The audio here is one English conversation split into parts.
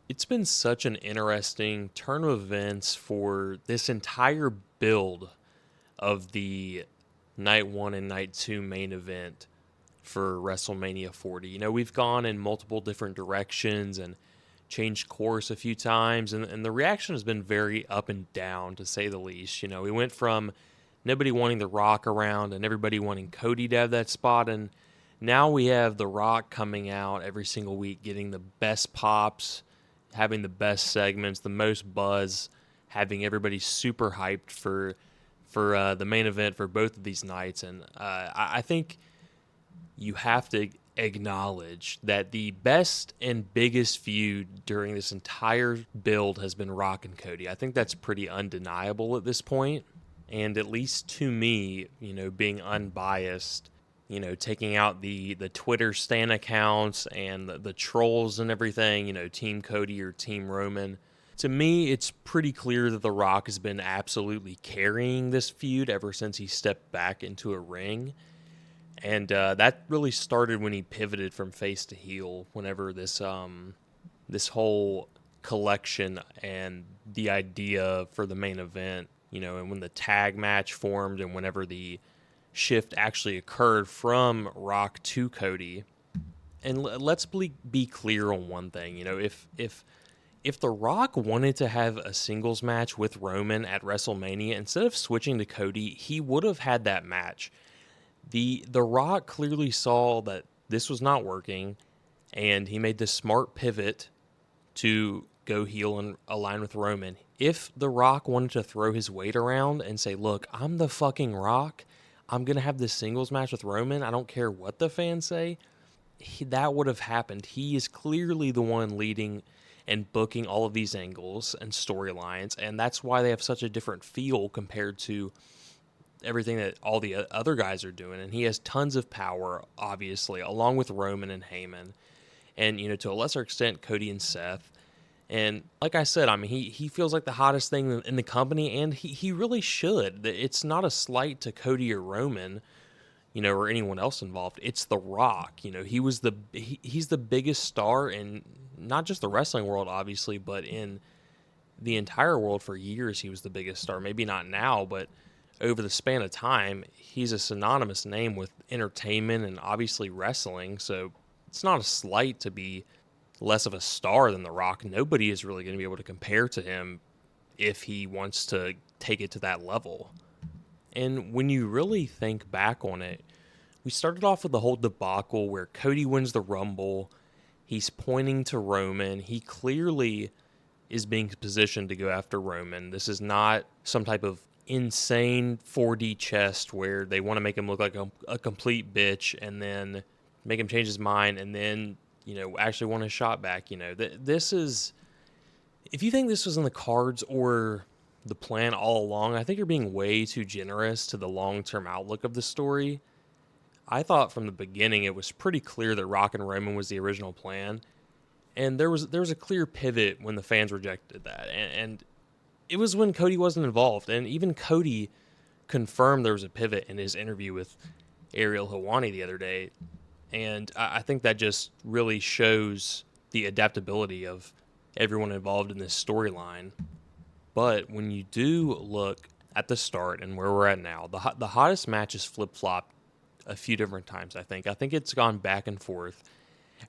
It's been such an interesting turn of events for this entire build of the night one and night two main event for WrestleMania 40. We've gone in multiple different directions and changed course a few times, and the reaction has been very up and down, to say the least. We went from nobody wanting The Rock around and everybody wanting Cody to have that spot, and now we have The Rock coming out every single week, getting the best pops, having the best segments, the most buzz, having everybody super hyped for the main event for both of these nights. And I think you have to acknowledge that the best and biggest feud during this entire build has been Rock and Cody. I think that's pretty undeniable at this point. And at least to me, being unbiased, taking out the Twitter stan accounts and the trolls and everything, Team Cody or Team Roman. To me, it's pretty clear that The Rock has been absolutely carrying this feud ever since he stepped back into a ring. And that really started when he pivoted from face to heel. Whenever this whole collection and the idea for the main event, and when the tag match formed, and whenever the shift actually occurred from Rock to Cody. And let's be clear on one thing. If The Rock wanted to have a singles match with Roman at WrestleMania, instead of switching to Cody, he would have had that match. The Rock clearly saw that this was not working, and he made this smart pivot to go heel and align with Roman. If The Rock wanted to throw his weight around and say, look, I'm the fucking Rock, I'm going to have this singles match with Roman, I don't care what the fans say, that would have happened. He is clearly the one leading and booking all of these angles and storylines, and that's why they have such a different feel compared to everything that all the other guys are doing. And he has tons of power, obviously, along with Roman and Heyman, and to a lesser extent Cody and Seth. And like I said, I mean, he feels like the hottest thing in the company, and he really should. It's not a slight to Cody or Roman, or anyone else involved. It's The Rock. He's the biggest star in not just the wrestling world, obviously, but in the entire world. For years he was the biggest star. Maybe not now, but over the span of time, he's a synonymous name with entertainment and obviously wrestling. So it's not a slight to be less of a star than The Rock. Nobody is really going to be able to compare to him if he wants to take it to that level. And when you really think back on it, we started off with the whole debacle where Cody wins the Rumble. He's pointing to Roman. He clearly is being positioned to go after Roman. This is not some type of insane 4D chest where they want to make him look like a complete bitch and then make him change his mind and then, actually want a shot back. This is, if you think this was in the cards or the plan all along, I think you're being way too generous to the long-term outlook of the story. I thought from the beginning it was pretty clear that Rock and Roman was the original plan, and there was a clear pivot when the fans rejected that, and it was when Cody wasn't involved, and even Cody confirmed there was a pivot in his interview with Ariel Helwani the other day, and I think that just really shows the adaptability of everyone involved in this storyline. But when you do look at the start and where we're at now, the hottest matches flip-flopped a few different times, I think. I think it's gone back and forth.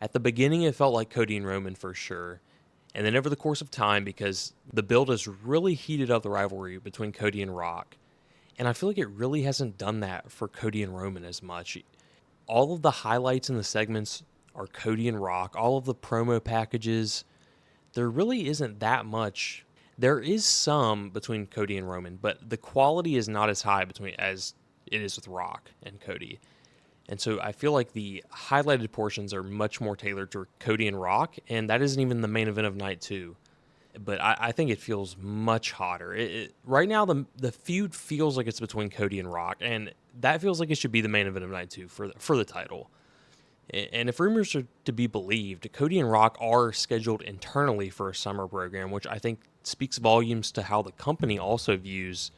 At the beginning, it felt like Cody and Roman for sure. And then over the course of time, because the build has really heated up the rivalry between Cody and Rock, and I feel like it really hasn't done that for Cody and Roman as much. All of the highlights in the segments are Cody and Rock. All of the promo packages, there really isn't that much. There is some between Cody and Roman, but the quality is not as high as it is with Rock and Cody. And so I feel like the highlighted portions are much more tailored to Cody and Rock, and that isn't even the main event of night two. But I think it feels much hotter. Right now, the feud feels like it's between Cody and Rock, and that feels like it should be the main event of night two for the title. And if rumors are to be believed, Cody and Rock are scheduled internally for a summer program, which I think speaks volumes to how the company also views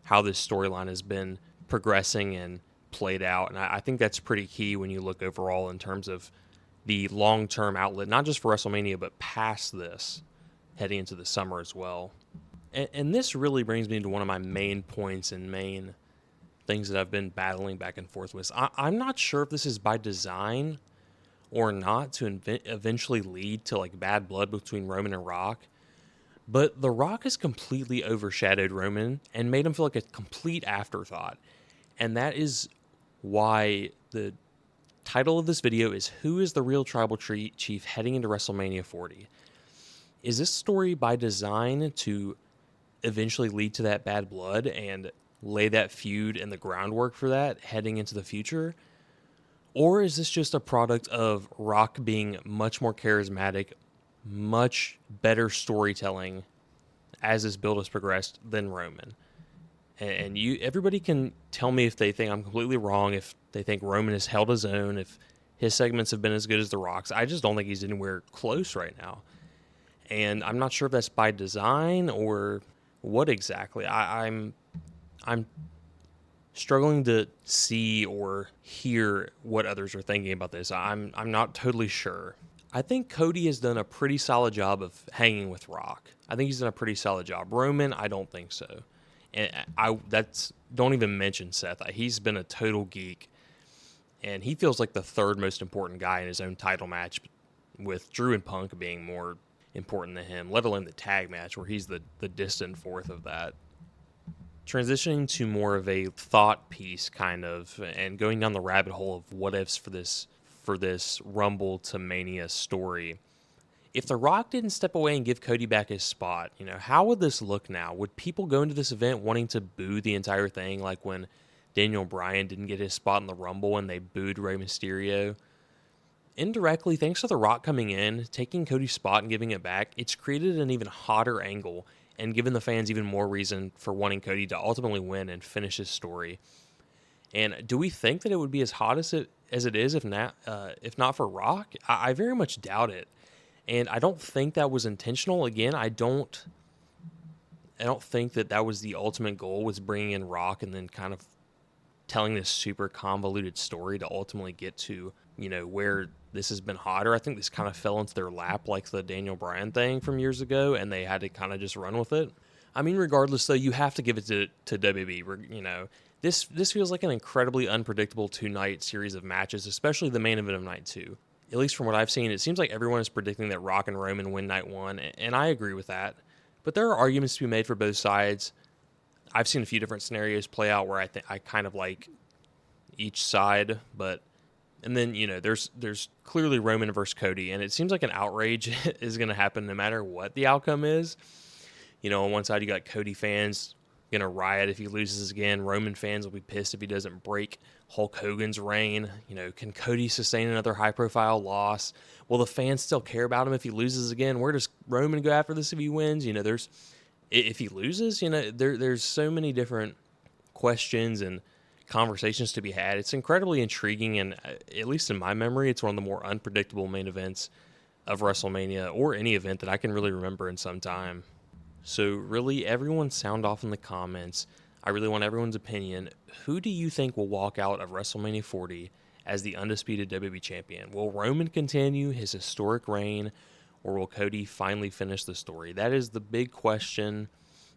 how this storyline has been progressing and played out. And I think that's pretty key when you look overall in terms of the long-term outlet, not just for WrestleMania, but past this, heading into the summer as well. And this really brings me to one of my main points and main things that I've been battling back and forth with. I'm not sure if this is by design or not to eventually lead to like bad blood between Roman and Rock. But The Rock has completely overshadowed Roman and made him feel like a complete afterthought. And that is why the title of this video is Who is the Real Tribal Chief Heading into WrestleMania 40? Is this story by design to eventually lead to that bad blood and lay that feud and the groundwork for that heading into the future? Or is this just a product of Rock being much more charismatic, much better storytelling as this build has progressed than Roman? And everybody can tell me if they think I'm completely wrong, if they think Roman has held his own, if his segments have been as good as The Rock's. I just don't think he's anywhere close right now. And I'm not sure if that's by design or what exactly. I'm struggling to see or hear what others are thinking about this. I'm not totally sure. I think Cody has done a pretty solid job of hanging with Rock. I think he's done a pretty solid job. Roman, I don't think so. And don't even mention Seth. He's been a total geek, and he feels like the third most important guy in his own title match, with Drew and Punk being more important than him, let alone the tag match where he's the distant fourth of that. Transitioning to more of a thought piece kind of, and going down the rabbit hole of what ifs for this Rumble to Mania story. If The Rock didn't step away and give Cody back his spot, how would this look now? Would people go into this event wanting to boo the entire thing, like when Daniel Bryan didn't get his spot in the Rumble and they booed Rey Mysterio? Indirectly, thanks to The Rock coming in, taking Cody's spot and giving it back, it's created an even hotter angle and given the fans even more reason for wanting Cody to ultimately win and finish his story. And do we think that it would be as hot as it is if not for Rock? I very much doubt it. And I don't think that was intentional. Again, I don't think that was the ultimate goal, was bringing in Rock and then kind of telling this super convoluted story to ultimately get to, where this has been hotter. I think this kind of fell into their lap like the Daniel Bryan thing from years ago, and they had to kind of just run with it. I mean, regardless, though, you have to give it to WWE. This feels like an incredibly unpredictable two-night series of matches, especially the main event of night 2. At least from what I've seen, it seems like everyone is predicting that Rock and Roman win night 1, and I agree with that. But there are arguments to be made for both sides. I've seen a few different scenarios play out where I kind of like each side, and then there's clearly Roman versus Cody, and it seems like an outrage is going to happen no matter what the outcome is. On one side you got Cody fans going to riot if he loses again. Roman fans will be pissed if he doesn't break Hulk Hogan's reign. Can Cody sustain another high-profile loss? Will the fans still care about him if he loses again? Where does Roman go after this if he wins? If he loses, there's so many different questions and conversations to be had. It's incredibly intriguing, and at least in my memory, it's one of the more unpredictable main events of WrestleMania, or any event that I can really remember in some time. So really, everyone sound off in the comments. I really want everyone's opinion. Who do you think will walk out of WrestleMania 40 as the undisputed WWE champion? Will Roman continue his historic reign, or will Cody finally finish the story? That is the big question.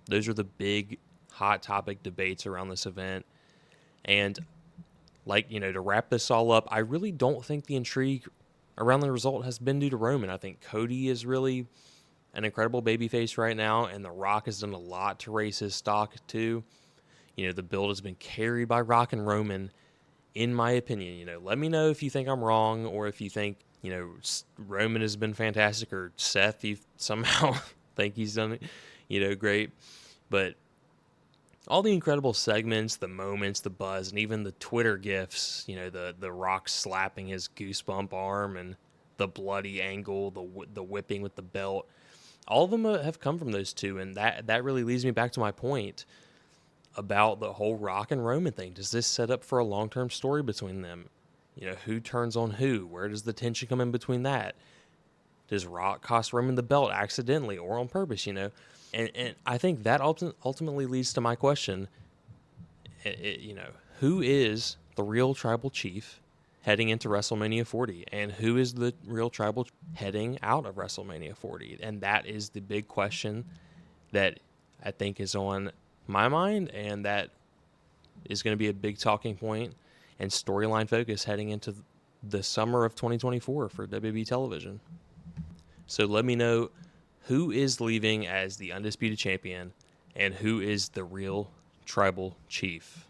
Those are the big hot topic debates around this event. And to wrap this all up, I really don't think the intrigue around the result has been due to Roman. I think Cody is really an incredible babyface right now, and The Rock has done a lot to raise his stock too. The build has been carried by Rock and Roman, in my opinion. Let me know if you think I'm wrong, or if you think, Roman has been fantastic, or Seth, you somehow think he's done it, great. But all the incredible segments, the moments, the buzz, and even the Twitter GIFs, the Rock slapping his goosebump arm and the bloody angle, the whipping with the belt, all of them have come from those two, and that really leads me back to my point about the whole Rock and Roman thing. Does this set up for a long-term story between them? Who turns on who? Where does the tension come in between that? Does Rock cost Roman the belt accidentally or on purpose, And I think that ultimately leads to my question, who is the real tribal chief heading into WrestleMania 40, and who is the real tribal heading out of WrestleMania 40? And that is the big question that I think is on my mind, and that is going to be a big talking point and storyline focus heading into the summer of 2024 for WWE television. So let me know who is leaving as the undisputed champion and who is the real tribal chief.